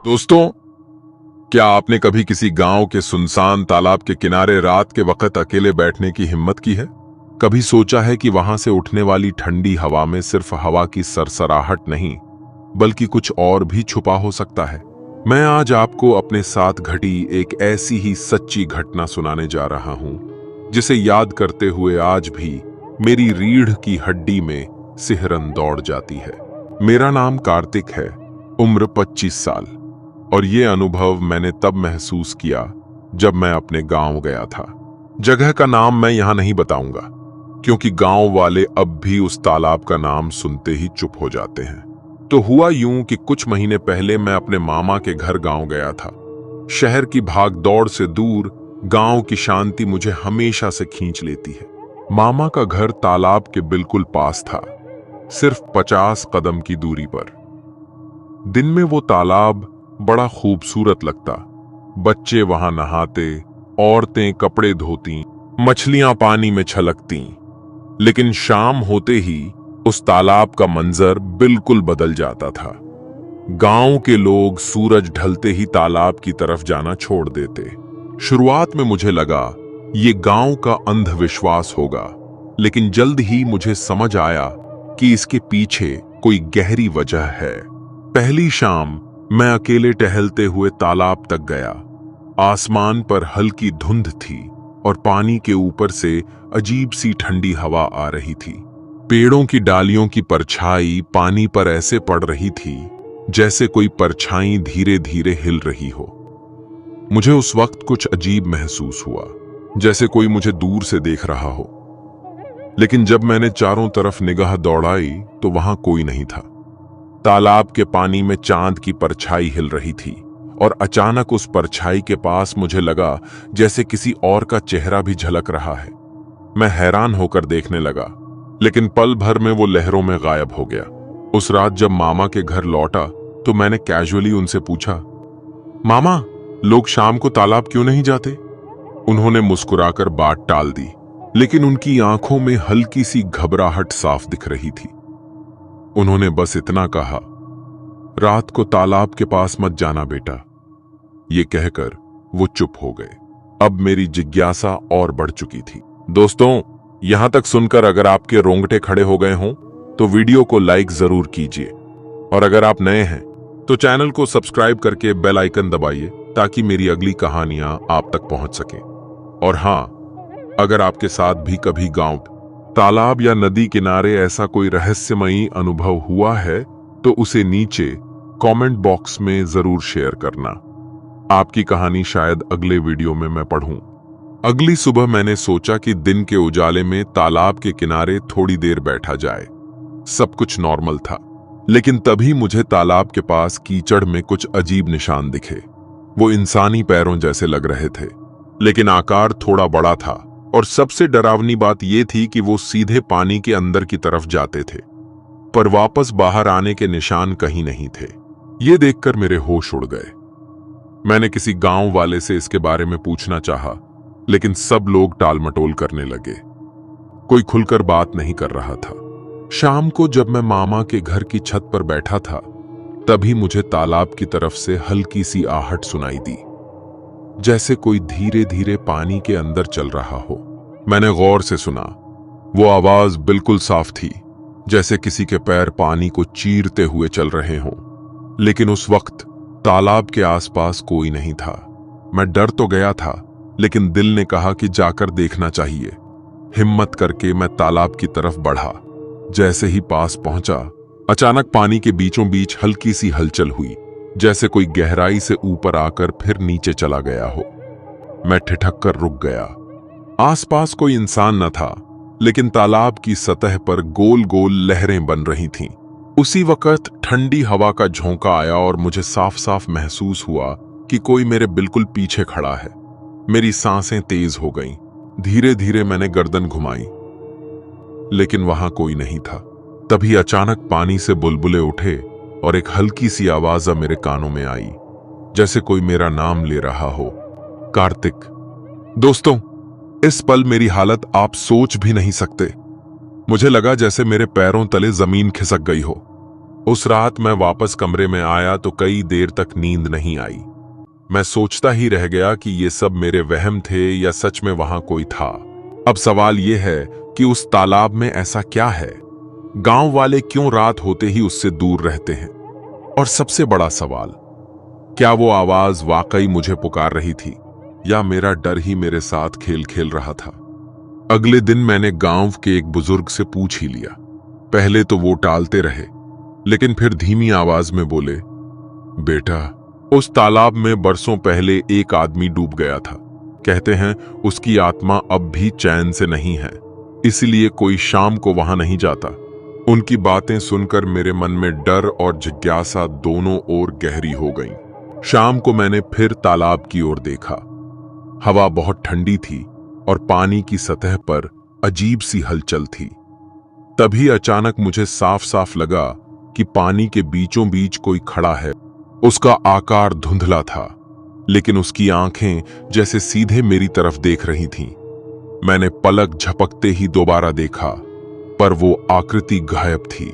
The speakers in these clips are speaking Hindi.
दोस्तों, क्या आपने कभी किसी गांव के सुनसान तालाब के किनारे रात के वक्त अकेले बैठने की हिम्मत की है? कभी सोचा है कि वहां से उठने वाली ठंडी हवा में सिर्फ हवा की सरसराहट नहीं, बल्कि कुछ और भी छुपा हो सकता है? मैं आज आपको अपने साथ घटी एक ऐसी ही सच्ची घटना सुनाने जा रहा हूं, जिसे याद करते हुए आज भी मेरी रीढ़ की हड्डी में सिहरन दौड़ जाती है। मेरा नाम कार्तिक है, उम्र 25 साल। और ये अनुभव मैंने तब महसूस किया जब मैं अपने गांव गया था। जगह का नाम मैं यहां नहीं बताऊंगा, क्योंकि गांव वाले अब भी उस तालाब का नाम सुनते ही चुप हो जाते हैं। तो हुआ यूं कि कुछ महीने पहले मैं अपने मामा के घर गांव गया था। शहर की भागदौड़ से दूर गांव की शांति मुझे हमेशा से खींच लेती है। मामा का घर तालाब के बिल्कुल पास था, सिर्फ 50 कदम की दूरी पर। दिन में वो तालाब बड़ा खूबसूरत लगता। बच्चे वहां नहाते, औरतें कपड़े धोती, मछलियां पानी में छलकती। लेकिन शाम होते ही उस तालाब का मंजर बिल्कुल बदल जाता था। गांव के लोग सूरज ढलते ही तालाब की तरफ जाना छोड़ देते। शुरुआत में मुझे लगा ये गांव का अंधविश्वास होगा, लेकिन जल्द ही मुझे समझ आया कि इसके पीछे कोई गहरी वजह है। पहली शाम मैं अकेले टहलते हुए तालाब तक गया। आसमान पर हल्की धुंध थी और पानी के ऊपर से अजीब सी ठंडी हवा आ रही थी। पेड़ों की डालियों की परछाई पानी पर ऐसे पड़ रही थी जैसे कोई परछाई धीरे धीरे हिल रही हो। मुझे उस वक्त कुछ अजीब महसूस हुआ, जैसे कोई मुझे दूर से देख रहा हो। लेकिन जब मैंने चारों तरफ निगाह दौड़ाई तो वहां कोई नहीं था। तालाब के पानी में चांद की परछाई हिल रही थी और अचानक उस परछाई के पास मुझे लगा जैसे किसी और का चेहरा भी झलक रहा है। मैं हैरान होकर देखने लगा, लेकिन पल भर में वो लहरों में गायब हो गया। उस रात जब मामा के घर लौटा तो मैंने कैजुअली उनसे पूछा, मामा, लोग शाम को तालाब क्यों नहीं जाते? उन्होंने मुस्कुराकर बात टाल दी, लेकिन उनकी आंखों में हल्की सी घबराहट साफ दिख रही थी। उन्होंने बस इतना कहा, रात को तालाब के पास मत जाना बेटा। ये कहकर वो चुप हो गए। अब मेरी जिज्ञासा और बढ़ चुकी थी। दोस्तों, यहां तक सुनकर अगर आपके रोंगटे खड़े हो गए हों तो वीडियो को लाइक जरूर कीजिए, और अगर आप नए हैं तो चैनल को सब्सक्राइब करके बेल आइकन दबाइए ताकि मेरी अगली कहानियां आप तक पहुंच सकें। और हां, अगर आपके साथ भी कभी गांव, तालाब या नदी किनारे ऐसा कोई रहस्यमयी अनुभव हुआ है तो उसे नीचे कमेंट बॉक्स में जरूर शेयर करना। आपकी कहानी शायद अगले वीडियो में मैं पढ़ूं। अगली सुबह मैंने सोचा कि दिन के उजाले में तालाब के किनारे थोड़ी देर बैठा जाए। सब कुछ नॉर्मल था, लेकिन तभी मुझे तालाब के पास कीचड़ में कुछ अजीब निशान दिखे। वो इंसानी पैरों जैसे लग रहे थे, लेकिन आकार थोड़ा बड़ा था। और सबसे डरावनी बात यह थी कि वो सीधे पानी के अंदर की तरफ जाते थे, पर वापस बाहर आने के निशान कहीं नहीं थे। ये देखकर मेरे होश उड़ गए। मैंने किसी गांव वाले से इसके बारे में पूछना चाहा, लेकिन सब लोग टालमटोल करने लगे। कोई खुलकर बात नहीं कर रहा था। शाम को जब मैं मामा के घर की छत पर बैठा था, तभी मुझे तालाब की तरफ से हल्की सी आहट सुनाई दी, जैसे कोई धीरे धीरे पानी के अंदर चल रहा हो। मैंने गौर से सुना। वो आवाज बिल्कुल साफ थी, जैसे किसी के पैर पानी को चीरते हुए चल रहे हों। लेकिन उस वक्त तालाब के आसपास कोई नहीं था। मैं डर तो गया था, लेकिन दिल ने कहा कि जाकर देखना चाहिए। हिम्मत करके मैं तालाब की तरफ बढ़ा। जैसे ही पास पहुंचा, अचानक पानी के बीचों बीच हल्की सी हलचल हुई, जैसे कोई गहराई से ऊपर आकर फिर नीचे चला गया हो। मैं ठिठक कर रुक गया। आसपास कोई इंसान न था, लेकिन तालाब की सतह पर गोल गोल लहरें बन रही थीं। उसी वक्त ठंडी हवा का झोंका आया और मुझे साफ साफ महसूस हुआ कि कोई मेरे बिल्कुल पीछे खड़ा है। मेरी सांसें तेज हो गईं। धीरे धीरे मैंने गर्दन घुमाई, लेकिन वहां कोई नहीं था। तभी अचानक पानी से बुलबुले उठे और एक हल्की सी आवाज मेरे कानों में आई, जैसे कोई मेरा नाम ले रहा हो, कार्तिक। दोस्तों, इस पल मेरी हालत आप सोच भी नहीं सकते। मुझे लगा जैसे मेरे पैरों तले जमीन खिसक गई हो। उस रात मैं वापस कमरे में आया तो कई देर तक नींद नहीं आई। मैं सोचता ही रह गया कि ये सब मेरे वहम थे या सच में वहां कोई था। अब सवाल ये है कि उस तालाब में ऐसा क्या है? गांव वाले क्यों रात होते ही उससे दूर रहते हैं? और सबसे बड़ा सवाल, क्या वो आवाज वाकई मुझे पुकार रही थी या मेरा डर ही मेरे साथ खेल खेल रहा था? अगले दिन मैंने गांव के एक बुजुर्ग से पूछ ही लिया। पहले तो वो टालते रहे, लेकिन फिर धीमी आवाज में बोले, बेटा, उस तालाब में बरसों पहले एक आदमी डूब गया था। कहते हैं उसकी आत्मा अब भी चैन से नहीं है, इसलिए कोई शाम को वहां नहीं जाता। उनकी बातें सुनकर मेरे मन में डर और जिज्ञासा दोनों ओर गहरी हो गईं। शाम को मैंने फिर तालाब की ओर देखा। हवा बहुत ठंडी थी और पानी की सतह पर अजीब सी हलचल थी। तभी अचानक मुझे साफ साफ लगा कि पानी के बीचों बीच कोई खड़ा है। उसका आकार धुंधला था, लेकिन उसकी आंखें जैसे सीधे मेरी तरफ देख रही थीं। मैंने पलक झपकते ही दोबारा देखा, पर वो आकृति गायब थी।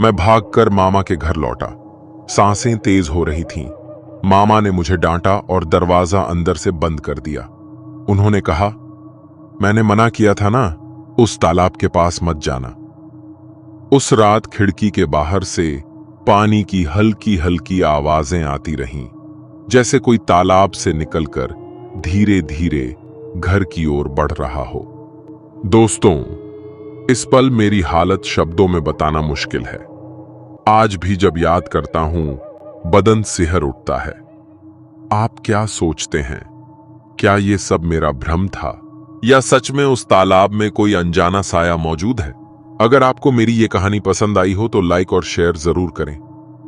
मैं भागकर मामा के घर लौटा। सांसें तेज हो रही थीं। मामा ने मुझे डांटा और दरवाजा अंदर से बंद कर दिया। उन्होंने कहा, मैंने मना किया था ना, उस तालाब के पास मत जाना। उस रात खिड़की के बाहर से पानी की हल्की हल्की आवाजें आती रहीं, जैसे कोई तालाब से निकलकर धीरे धीरे घर की ओर बढ़ रहा हो। दोस्तों, इस पल मेरी हालत शब्दों में बताना मुश्किल है। आज भी जब याद करता हूं, बदन सिहर उठता है। आप क्या सोचते हैं? क्या ये सब मेरा भ्रम था या सच में उस तालाब में कोई अनजाना साया मौजूद है? अगर आपको मेरी ये कहानी पसंद आई हो तो लाइक और शेयर जरूर करें।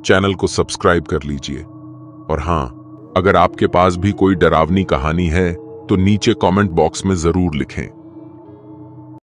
चैनल को सब्सक्राइब कर लीजिए। और हां, अगर आपके पास भी कोई डरावनी कहानी है तो नीचे कमेंट बॉक्स में जरूर लिखें।